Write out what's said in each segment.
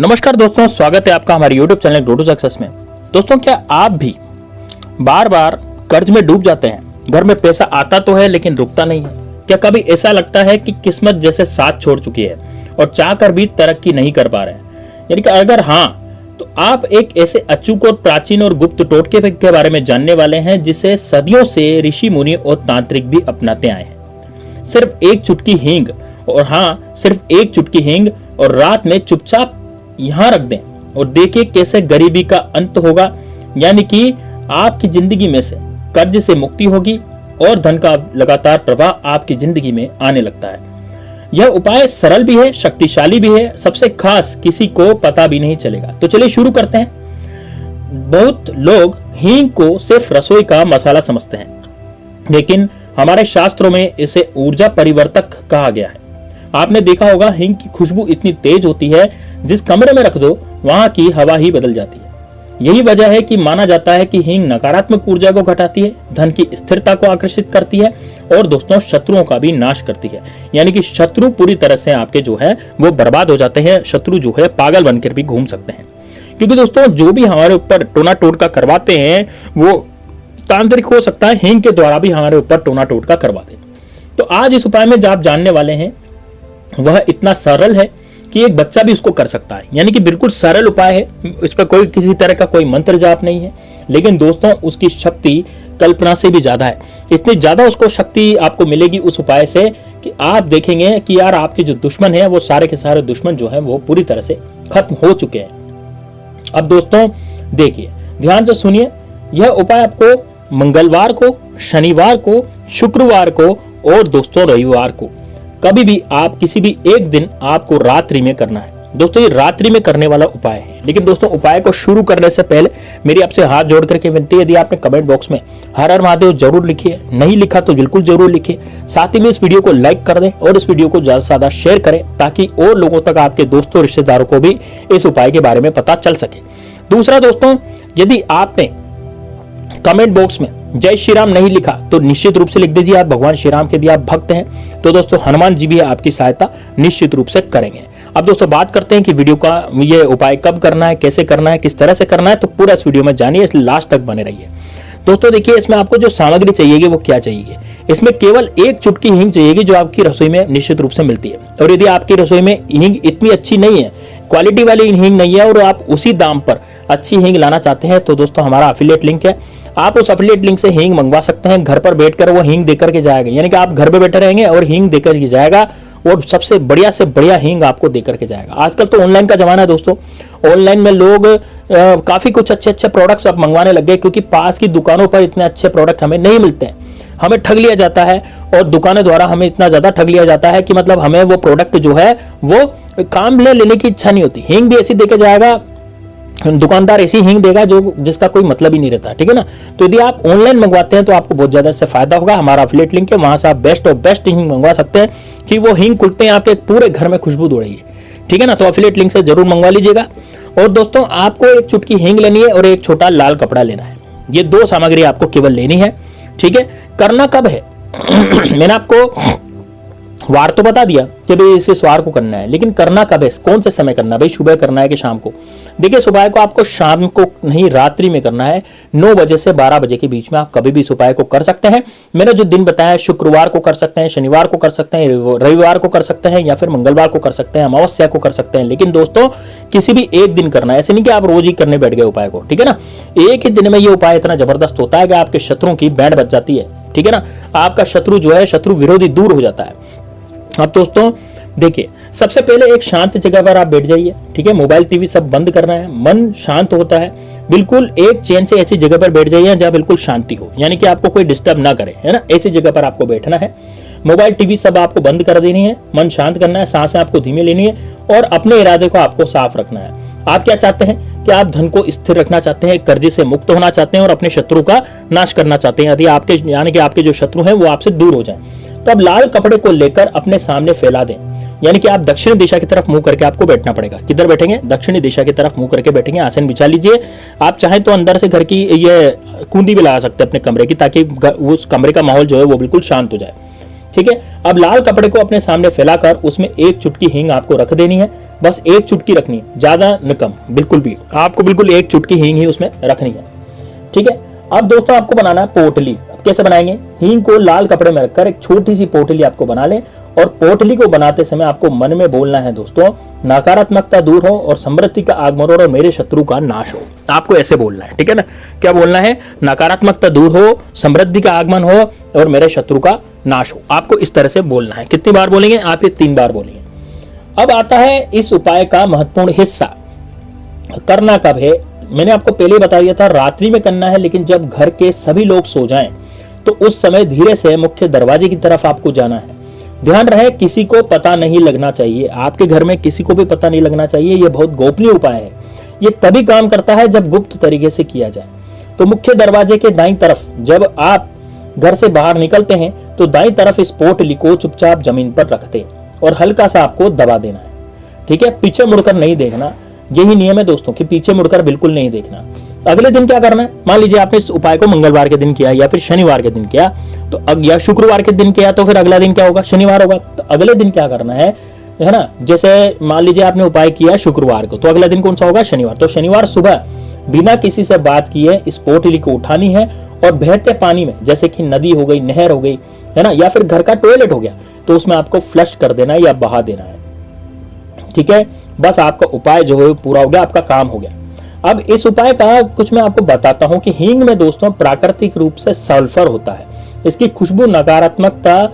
नमस्कार दोस्तों, स्वागत है आपका हमारे YouTube channel grow to success में। दोस्तों, क्या आप भी बार बार कर्ज में डूब जाते हैं? घर में पैसा आता तो है लेकिन रुकता नहीं है। क्या कभी ऐसा लगता है कि किस्मत जैसे साथ छोड़ चुकी है और चाह कर भी तरक्की नहीं कर पा रहे हैं? यानी कि अगर हाँ, तो आप एक ऐसे अचूक और प्राचीन और गुप्त टोटके के बारे में जानने वाले हैं जिसे सदियों से ऋषि मुनि और तांत्रिक भी अपनाते आए हैं। सिर्फ एक चुटकी हींग, और हाँ सिर्फ एक चुटकी हींग, और रात में चुपचाप यहां रख दें और देखिए कैसे गरीबी का अंत होगा। यानी कि आपकी जिंदगी में से कर्ज से मुक्ति होगी और धन का लगातार प्रवाह आपकी जिंदगी में आने लगता है। यह उपाय सरल भी है, शक्तिशाली भी है, सबसे खास किसी को पता भी नहीं चलेगा। तो चलिए शुरू करते हैं। बहुत लोग हींग को सिर्फ रसोई का मसाला समझते हैं, लेकिन हमारे शास्त्रों में इसे ऊर्जा परिवर्तक कहा गया है। आपने देखा होगा हींग की खुशबू इतनी तेज होती है, जिस कमरे में रख दो वहां की हवा ही बदल जाती है। यही वजह है कि माना जाता है कि हींग नकारात्मक ऊर्जा को घटाती है, धन की स्थिरता को आकर्षित करती है और दोस्तों शत्रुओं का भी नाश करती है। यानी कि शत्रु पूरी तरह से आपके जो है वो बर्बाद हो जाते हैं। शत्रु जो है पागल बनकर भी घूम सकते हैं, क्योंकि दोस्तों जो भी हमारे ऊपर टोना टोटका करवाते हैं वो तांत्रिक हो सकता है, हींग के द्वारा भी हमारे ऊपर टोना टोटका करवा दे। तो आज इस उपाय में जो आप जानने वाले हैं वह इतना सरल है कि एक बच्चा भी उसको कर सकता है। यानी कि बिल्कुल सरल उपाय है, इस पर कोई किसी तरह का कोई मंत्र जाप नहीं है, लेकिन दोस्तों उसकी शक्ति कल्पना से भी ज्यादा है। इतनी ज्यादा उसको शक्ति आपको मिलेगी उस उपाय से कि आप देखेंगे कि यार आपके जो दुश्मन है वो सारे के सारे दुश्मन जो है वो पूरी तरह से खत्म हो चुके हैं। अब दोस्तों देखिए, ध्यान से सुनिए, यह उपाय आपको मंगलवार को, शनिवार को, शुक्रवार को और दोस्तों रविवार को, कभी भी आप किसी भी एक दिन आपको रात्रि में करना है। दोस्तों ये रात्रि में करने वाला उपाय है। लेकिन दोस्तों उपाय को शुरू करने से पहले मेरी आपसे हाथ जोड़ करके विनती है, यदि आपने कमेंट बॉक्स में हर हर महादेव जरूर लिखिए, नहीं लिखा तो बिल्कुल जरूर लिखिए। साथ ही में इस वीडियो को लाइक कर दें और इस वीडियो को ज्यादा से ज्यादा शेयर करें, ताकि और लोगों तक, आपके दोस्तों रिश्तेदारों को भी इस उपाय के बारे में पता चल सके। दूसरा दोस्तों, यदि आपने कमेंट बॉक्स में जय श्री राम नहीं लिखा तो निश्चित रूप से लिख दीजिए, आप भगवान श्री राम के भी आप भक्त हैं, तो दोस्तों हनुमान जी भी आपकी सहायता निश्चित रूप से करेंगे। अब दोस्तों बात करते हैं कि वीडियो का ये उपाय कब करना है, कैसे करना है, किस तरह से करना है, तो पूरा इस वीडियो में जानिए, इसलिए लास्ट तक बने रहिए। दोस्तों देखिए, इसमें आपको जो सामग्री चाहिएगी वो क्या चाहिए। इसमें केवल एक चुटकी हींग चाहिएगी जो आपकी रसोई में निश्चित रूप से मिलती है। और यदि आपकी रसोई में हींग इतनी अच्छी नहीं है, क्वालिटी वाली हींग नहीं है, और आप उसी दाम पर अच्छी हींग लाना चाहते हैं, तो दोस्तों हमारा अफिलिएट लिंक है, आप उस अफिलिएट लिंक से हींग मंगवा सकते हैं। घर पर बैठकर वो हींग देकर के जाएगा, यानी कि आप घर पे बैठे रहेंगे और हींग देकर के जाएगा, और सबसे बढ़िया से बढ़िया हींग आपको देकर के जाएगा। आजकल तो ऑनलाइन का जमाना है दोस्तों, ऑनलाइन में लोग काफी कुछ अच्छे अच्छे प्रोडक्ट्स अब मंगवाने लग गए, क्योंकि पास की दुकानों पर इतने अच्छे प्रोडक्ट हमें नहीं मिलते हैं। हमें ठग लिया जाता है और दुकानों द्वारा हमें इतना ज्यादा ठग लिया जाता है कि मतलब हमें वो प्रोडक्ट जो है वो काम लेने की इच्छा नहीं होती। हींग भी ऐसी देके जाएगा, दुकानदार ऐसी हींग देगा जो जिसका कोई मतलब ही नहीं रहता, ठीक है ना। तो यदि आप ऑनलाइन मंगवाते हैं तो आपको बहुत ज्यादा इससे फायदा होगा। हमारा अफिलिएट लिंक है, वहां से आप बेस्ट और बेस्ट हींग मंगवा सकते हैं कि वो हींग खुलते हैं आपके पूरे घर में खुशबू दौड़ेगी, ठीक है ना। तो अफिलिएट लिंक से जरूर मंगवा लीजिएगा। और दोस्तों आपको एक चुटकी हींग लेनी है और एक छोटा लाल कपड़ा लेना है। ये दो सामग्री आपको केवल लेनी है, ठीक है। करना कब है मैंने आपको वार तो बता दिया कि भाई इसे स्वार को करना है, लेकिन करना कब है, कौन से समय करना है, भाई सुबह करना है कि शाम को। देखिए सुबह को आपको शाम को नहीं, रात्रि में करना है। 9 बजे से 12 बजे के बीच में आप कभी भी इस उपाय को कर सकते हैं। मैंने जो दिन बताया, शुक्रवार को कर सकते हैं, शनिवार को कर सकते हैं, रविवार को कर सकते हैं, या फिर मंगलवार को कर सकते हैं, अमावस्या को कर सकते हैं। लेकिन दोस्तों किसी भी एक दिन करना है, ऐसे नहीं कि आप रोज ही करने बैठ गए उपाय को, ठीक है ना। एक ही दिन में ये उपाय इतना जबरदस्त होता है कि आपके शत्रुओं की बैंड बच जाती है, ठीक है ना। आपका शत्रु जो है, शत्रु विरोधी दूर हो जाता है। अब दोस्तों देखिए, सबसे पहले एक शांत जगह पर आप बैठ जाइए, ठीक है। मोबाइल टीवी सब बंद करना है, मन शांत होता है। बिल्कुल एक चैन से ऐसी जगह पर बैठ जाइए जहां बिल्कुल शांति हो, यानी कि आपको कोई डिस्टर्ब ना करे, है ना। ऐसी जगह पर आपको बैठना है। मोबाइल टीवी सब आपको बंद कर देनी है, मन शांत करना है, सांसें आपको धीमी लेनी है और अपने इरादे को आपको साफ रखना है। आप क्या चाहते हैं कि आप धन को स्थिर रखना चाहते हैं, कर्जे से मुक्त होना चाहते हैं और अपने शत्रु का नाश करना चाहते हैं, यदि आपके यानी कि आपके जो शत्रु हैं वो आपसे दूर हो जाएं। तो अब लाल कपड़े को लेकर अपने सामने फैला दें, यानी कि आप दक्षिणी दिशा की तरफ मुंह करके आपको बैठना पड़ेगा। किधर बैठेंगे, दक्षिणी दिशा की तरफ मुंह करके बैठेंगे। आसन बिछा लीजिए। आप चाहें तो अंदर से घर की ये कुंडी भी लगा सकते हैं अपने कमरे की, ताकि उस कमरे का माहौल जो है वो बिल्कुल शांत हो जाए। ठीक है। अब लाल कपड़े को अपने सामने फैलाकर उसमें एक चुटकी हींग आपको रख देनी है, बस एक चुटकी रखनी है, ज्यादा न कम, बिल्कुल भी आपको बिल्कुल एक चुटकी हींग ही उसमें रखनी है, ठीक है। अब दोस्तों आपको बनाना है पोटली। अब कैसे बनाएंगे? हींग को लाल कपड़े में रखकर एक छोटी सी पोटली आपको बना लें और पोटली को बनाते समय आपको मन में बोलना है दोस्तों, नकारात्मकता दूर हो और समृद्धि का आगमन हो और मेरे शत्रु का नाश हो। आपको ऐसे बोलना है, ठीक है ना। क्या बोलना है? नकारात्मकता दूर हो, समृद्धि का आगमन हो और मेरे शत्रु का नाश हो। आपको इस तरह से बोलना है। कितनी बार बोलेंगे आप? ये 3 बार बोलेंगे। अब आता है इस उपाय का महत्वपूर्ण हिस्सा। करना कब है? मैंने आपको पहले बता दिया था, रात्रि में करना है, लेकिन जब घर के सभी लोग सो जाएं तो उस समय धीरे से मुख्य दरवाजे की तरफ आपको जाना है। ध्यान रहे किसी को पता नहीं लगना चाहिए, आपके घर में किसी को भी पता नहीं लगना चाहिए। यह बहुत गोपनीय उपाय है। यह तभी काम करता है जब गुप्त तरीके से किया जाए। तो मुख्य दरवाजे के दाईं तरफ जब आप घर से बाहर निकलते हैं तो दाईं तरफ इस पोटली को चुपचाप जमीन पर रख दें और हल्का सा आपको दबा देना है, ठीक है। पीछे मुड़कर नहीं देखना। यही नियम है दोस्तों कि पीछे मुड़कर बिल्कुल नहीं देखना। अगले दिन क्या करना है? मान लीजिए आपने इस उपाय को मंगलवार के दिन किया या फिर शनिवार के दिन किया, तो या शुक्रवार के दिन किया, तो फिर अगला दिन क्या होगा? शनिवार होगा। तो अगले दिन क्या करना है ना, जैसे मान लीजिए आपने उपाय किया शुक्रवार को, तो अगला दिन कौन सा होगा? शनिवार। तो शनिवार सुबह बिना किसी से बात किए इस पोटली को उठानी है और बहते पानी में, जैसे कि नदी हो गई, नहर हो गई, है ना, या फिर घर का टॉयलेट हो गया, तो उसमें आपको फ्लश कर देना है या बहा देना है, ठीक है। बस आपका उपाय जो है पूरा हो गया, आपका काम हो गया। अब इस उपाय का कुछ मैं आपको बताता हूं कि हींग में दोस्तों प्राकृतिक रूप से सल्फर होता है। इसकी खुशबू नकारात्मकता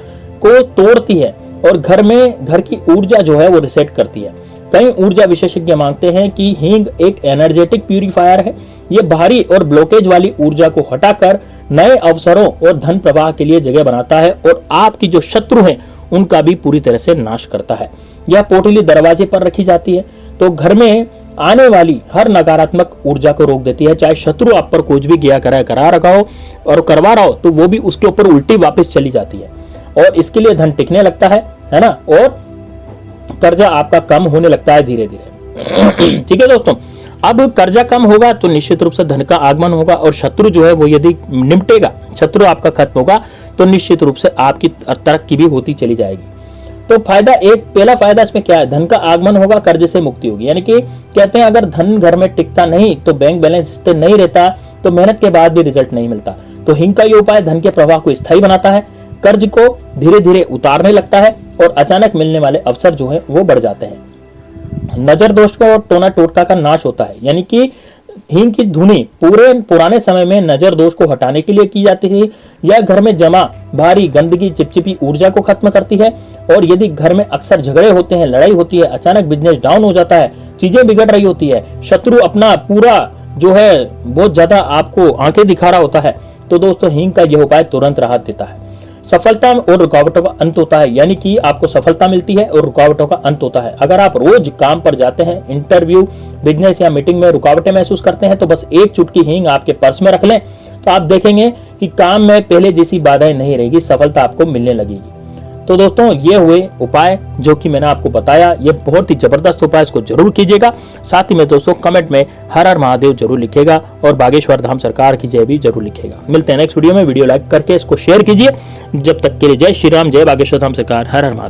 को तोड़ती है और घर की ऊर्जा जो है वो रिसेट करती है। कई ऊर्जा विशेषज्ञ मानते हैं कि हींग एक एनर्जेटिक प्यूरिफायर है। ये बाहरी और ब्लॉकेज वाली ऊर्जा को हटाकर नए अवसरों और धन प्रवाह के लिए जगह बनाता है और आपकी जो शत्रु हैं उनका भी पूरी तरह से नाश करता है। यह पोटली दरवाजे पर रखी जाती है तो घर में आने वाली हर नकारात्मक ऊर्जा को रोक देती है। चाहे शत्रु आप पर कुछ भी करा रखा हो और करवा रहा हो, तो वो भी उसके ऊपर उल्टी वापस चली जाती है और इसके लिए धन टिकने लगता है ना, और कर्जा आपका कम होने लगता है धीरे धीरे। ठीक है दोस्तों, अब कर्जा कम होगा तो निश्चित रूप से धन का आगमन होगा और शत्रु जो है वो यदि निपटेगा, शत्रु आपका खत्म होगा, तो निश्चित रूप से आपकी तरक्की भी होती चली जाएगी। तो फायदा पहला फायदा इसमें क्या है? धन का आगमन होगा, कर्ज से मुक्ति होगी। यानी कि कहते हैं अगर धन घर में टिकता नहीं तो बैंक बैलेंस स्थिर नहीं रहता तो मेहनत के बाद भी रिजल्ट नहीं मिलता। तो हींग का ये उपाय धन के प्रवाह को स्थायी बनाता है, कर्ज को धीरे धीरे उतारने लगता है और अचानक मिलने वाले अवसर जो है वो बढ़ जाते हैं। नजर दोष का और टोना टोटका का नाश होता है। यानी कि हींग की धुनी पुराने समय में नजर दोष को हटाने के लिए की जाती थी। यह घर में जमा भारी गंदगी चिपचिपी ऊर्जा को खत्म करती है और यदि घर में अक्सर झगड़े होते हैं, लड़ाई होती है, अचानक बिजनेस डाउन हो जाता है, चीजें बिगड़ रही होती है, शत्रु अपना पूरा जो है बहुत ज्यादा आपको आंखें दिखा रहा होता है, तो दोस्तों हींग का यह उपाय तुरंत राहत देता है। सफलता और रुकावटों का अंत होता है। यानी कि आपको सफलता मिलती है और रुकावटों का अंत होता है। अगर आप रोज काम पर जाते हैं, इंटरव्यू, बिजनेस या मीटिंग में रुकावटें महसूस करते हैं, तो बस एक चुटकी हींग आपके पर्स में रख लें तो आप देखेंगे कि काम में पहले जैसी बाधाएं नहीं रहेगी, सफलता आपको मिलने लगेगी। तो दोस्तों ये हुए उपाय जो कि मैंने आपको बताया, ये बहुत ही जबरदस्त उपाय, इसको जरूर कीजिएगा। साथ ही में दोस्तों कमेंट में हर हर महादेव जरूर लिखेगा और बागेश्वर धाम सरकार की जय भी जरूर लिखेगा। मिलते हैं नेक्स्ट वीडियो में। वीडियो लाइक करके इसको शेयर कीजिए। जब तक के लिए जय श्री राम, जय बागेश्वर धाम सरकार, हर हर महादेव।